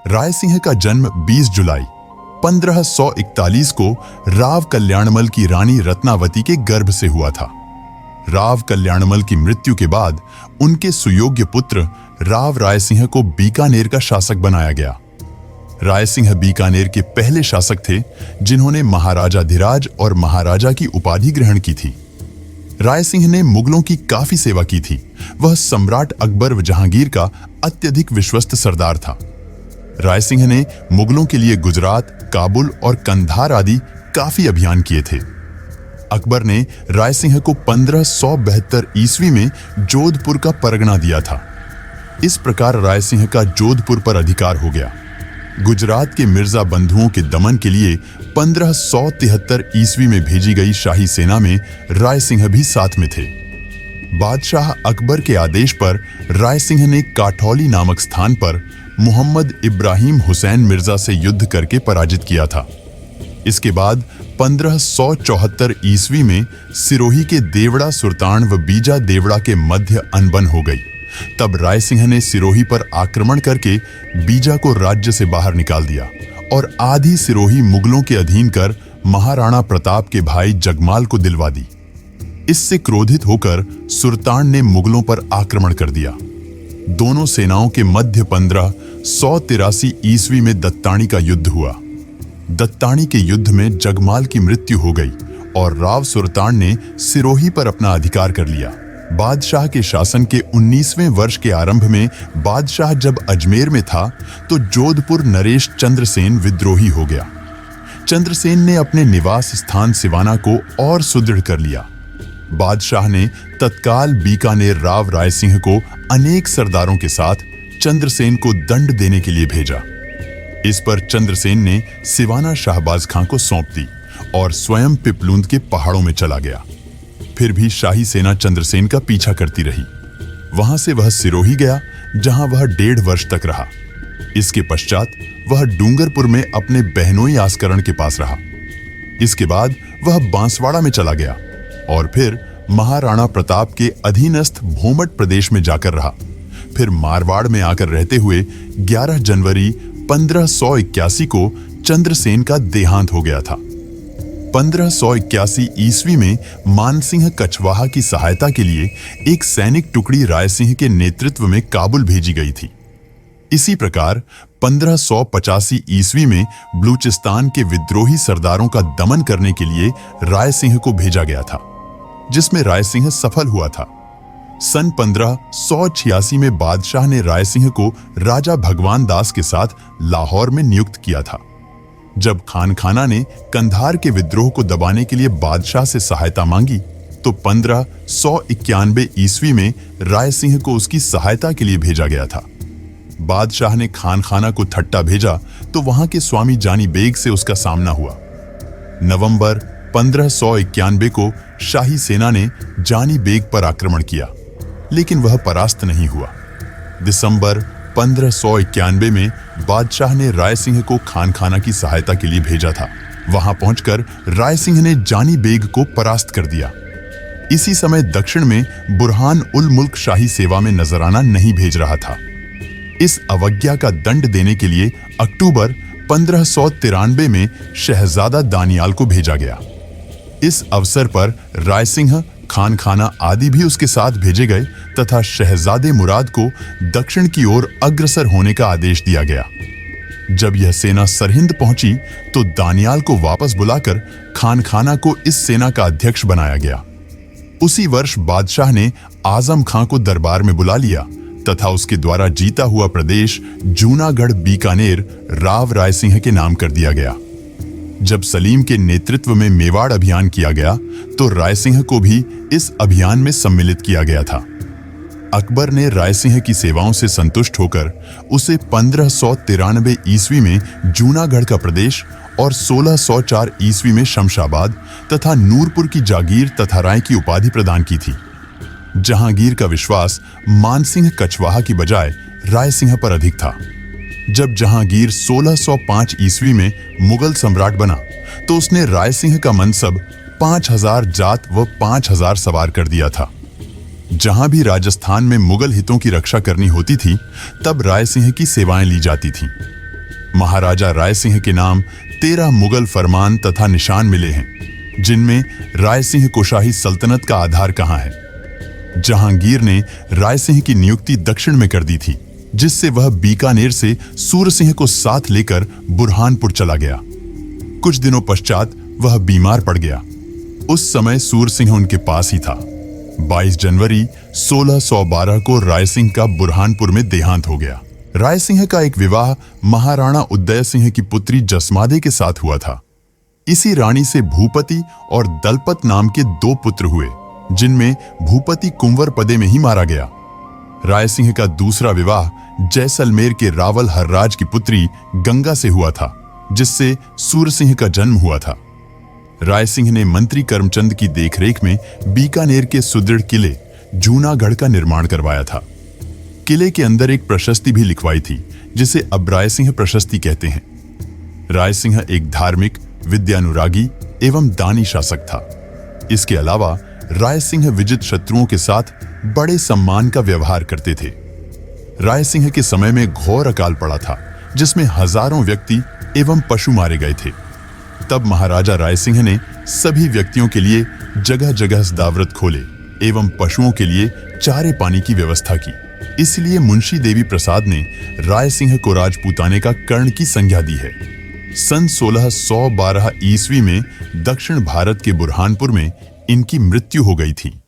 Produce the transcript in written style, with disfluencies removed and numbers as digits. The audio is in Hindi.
राय सिंह का जन्म 20 जुलाई 1541 को राव कल्याणमल की रानी रत्नावती के गर्भ से हुआ था। राव कल्याणमल की मृत्यु के बाद उनके सुयोग्य पुत्र राव राय सिंह को बीकानेर का शासक बनाया गया। राय सिंह बीकानेर के पहले शासक थे जिन्होंने महाराजाधिराज और महाराजा की उपाधि ग्रहण की थी। राय सिंह ने मुगलों की काफी सेवा की थी। वह सम्राट अकबर व जहांगीर का अत्यधिक विश्वस्त सरदार था। राय सिंह ने मुगलों के लिए गुजरात, काबुल और कंधार आदि काफी अभियान किए थे। अकबर ने राय सिंह को 1572 ईस्वी में जोधपुर का परगना दिया था। इस प्रकार राय सिंह का जोधपुर पर अधिकार हो गया। गुजरात के मिर्जा बंधुओं के दमन के लिए 1573 ईस्वी में भेजी गई शाही सेना में राय सिंह भी साथ में थे। बादशाह अकबर के आदेश पर राय सिंह ने काठौली नामक स्थान पर मोहम्मद इब्राहिम हुसैन मिर्जा से युद्ध करके पराजित किया था। इसके बाद 1574 ईस्वी में सिरोही के देवड़ा सुल्तान व बीजा देवड़ा के मध्य अनबन हो गई। तब राय सिंह ने सिरोही पर आक्रमण करके बीजा को राज्य से बाहर निकाल दिया और आधी सिरोही मुगलों के अधीन कर महाराणा प्रताप के भाई जगमाल को दिलवा दी। इससे क्रोधित होकर सुल्तान ने मुगलों पर आक्रमण कर दिया। दोनों सेनाओं के मध्य 1583 ईस्वी में दत्तानी का युद्ध हुआ। दत्तानी के युद्ध में जगमाल की मृत्यु हो गई और राव सुल्तान ने सिरोही पर अपना अधिकार कर लिया। बादशाह के शासन के 19वें वर्ष के आरंभ में बादशाह जब अजमेर में था तो जोधपुर नरेश चंद्रसेन विद्रोही हो गया। चंद्रसेन ने अपने निवास स्थान सिवाना को और सुदृढ़ कर लिया। बादशाह ने तत्काल बीकानेर राव राय सिंह को अनेक सरदारों के साथ चंद्रसेन को दंड देने के लिए भेजा। इस पर चंद्रसेन ने सिवाना शाहबाज खां को सौंप दी और स्वयं पिपलूंद के पहाड़ों में चला गया। फिर भी शाही सेना चंद्रसेन का पीछा करती रही। वहां से वह सिरोही गया, जहां वह 1.5 वर्ष तक रहा। इसके पश्चात वह डूंगरपुर में अपने बहनोई आस्करण के पास रहा। इसके बाद वह बांसवाड़ा में चला गया और फिर महाराणा प्रताप के अधीनस्थ भोमट प्रदेश में जाकर रहा। फिर मारवाड़ में आकर रहते हुए 11 जनवरी 1581 को चंद्रसेन का देहांत हो गया था। 1581 ईस्वी में मानसिंह कछवाहा की सहायता के लिए एक सैनिक टुकड़ी राय सिंह के नेतृत्व में काबुल भेजी गई थी। इसी प्रकार 1585 ईस्वी में बलूचिस्तान के विद्रोही सरदारों का दमन करने के लिए राय सिंह को भेजा गया था, जिसमें राय सिंह सफल हुआ था। सन 1586 में बादशाह ने राय सिंह को राजा भगवान दास के साथ लाहौर में नियुक्त किया था। जब खान खाना ने कंधार के विद्रोह को दबाने के लिए बादशाह से सहायता मांगी तो 1591 ईस्वी में राय सिंह को उसकी सहायता के लिए भेजा गया था। बादशाह ने खान खाना को ठट्टा भेजा तो वहां के स्वामी जानी बेग से उसका सामना हुआ। नवंबर 1591 को शाही सेना ने जानी बेग पर आक्रमण किया, लेकिन वह परास्त नहीं हुआ। दिसंबर 1591 में बादशाह ने राय सिंह को खान खाना की सहायता के लिए भेजा था। वहां पहुंचकर राय सिंह ने जानी बेग को परास्त कर दिया। इसी समय दक्षिण में बुरहान उल मुल्क शाही सेवा में नजराना नहीं भेज रहा था। इस अवज्ञा का दंड देने के लिए अक्टूबर 1593 में शहजादा दानियाल को भेजा गया। इस अवसर पर राय सिंह, खान खाना आदि भी उसके साथ भेजे गए तथा शहजादे मुराद को दक्षिण की ओर अग्रसर होने का आदेश दिया गया। जब यह सेना सरहिंद पहुंची तो दानियाल को वापस बुलाकर खान खाना को इस सेना का अध्यक्ष बनाया गया। उसी वर्ष बादशाह ने आजम खां को दरबार में बुला लिया तथा उसके द्वारा जीता हुआ प्रदेश जूनागढ़ बीकानेर राव राय सिंह के नाम कर दिया गया। जब सलीम के नेतृत्व में मेवाड़ अभियान किया गया तो राय सिंह को भी इस अभियान में सम्मिलित किया गया था। अकबर ने राय सिंह की सेवाओं से संतुष्ट होकर उसे 1593 ईस्वी में जूनागढ़ का प्रदेश और 1604 ईस्वी में शमशाबाद तथा नूरपुर की जागीर तथा राय की उपाधि प्रदान की थी। जहांगीर का विश्वास मानसिंह कछवाहा की बजाय राय सिंह पर अधिक था। जब जहांगीर 1605 ईस्वी में मुगल सम्राट बना तो उसने राय सिंह का मनसब 5000 जात व 5000 सवार कर दिया था। जहां भी राजस्थान में मुगल हितों की रक्षा करनी होती थी तब राय सिंह की सेवाएं ली जाती थीं। महाराजा राय सिंह के नाम 13 मुगल फरमान तथा निशान मिले हैं, जिनमें राय सिंह को शाही सल्तनत का आधार कहाँ है। जहांगीर ने राय सिंह की नियुक्ति दक्षिण में कर दी थी, जिससे वह बीकानेर से सूर सिंह को साथ लेकर बुरहानपुर चला गया। कुछ दिनों पश्चात वह बीमार पड़ गया। उस समय सूर सिंह उनके पास ही था। 22 जनवरी 1612 को राय सिंह का बुरहानपुर में देहांत हो गया। राय सिंह का एक विवाह महाराणा उदय सिंह की पुत्री जसमादे के साथ हुआ था। इसी रानी से भूपति और दलपत नाम के 2 पुत्र हुए, जिनमें भूपति कुंवर में ही मारा गया। राय सिंह का दूसरा विवाह जैसलमेर के रावल हर्राज की पुत्री गंगा से हुआ था, जिससे सूर सिंह का जन्म हुआ था। राय सिंह ने मंत्री करमचंद की देखरेख में बीकानेर के सुदृढ़ किले जूनागढ़ का निर्माण करवाया था। किले के अंदर एक प्रशस्ति भी लिखवाई थी, जिसे अब राय सिंह प्रशस्ति कहते हैं। राय सिंह एक धार्मिक, विद्यानुरागी एवं दानी शासक था। इसके अलावा राय सिंह विजित शत्रुओं के साथ बड़े सम्मान का व्यवहार करते थे। राय सिंह के समय में घोर अकाल पड़ा था, जिसमें हजारों व्यक्ति एवं पशु मारे गए थे। तब महाराजा राय सिंह ने सभी व्यक्तियों के लिए जगह जगह सदाव्रत खोले एवं पशुओं के लिए चारे पानी की व्यवस्था की। इसलिए मुंशी देवी प्रसाद ने राय सिंह को राजपूताने का कर्ण की संज्ञा दी है। सन 1612 ईस्वी में दक्षिण भारत के बुरहानपुर में इनकी मृत्यु हो गई थी।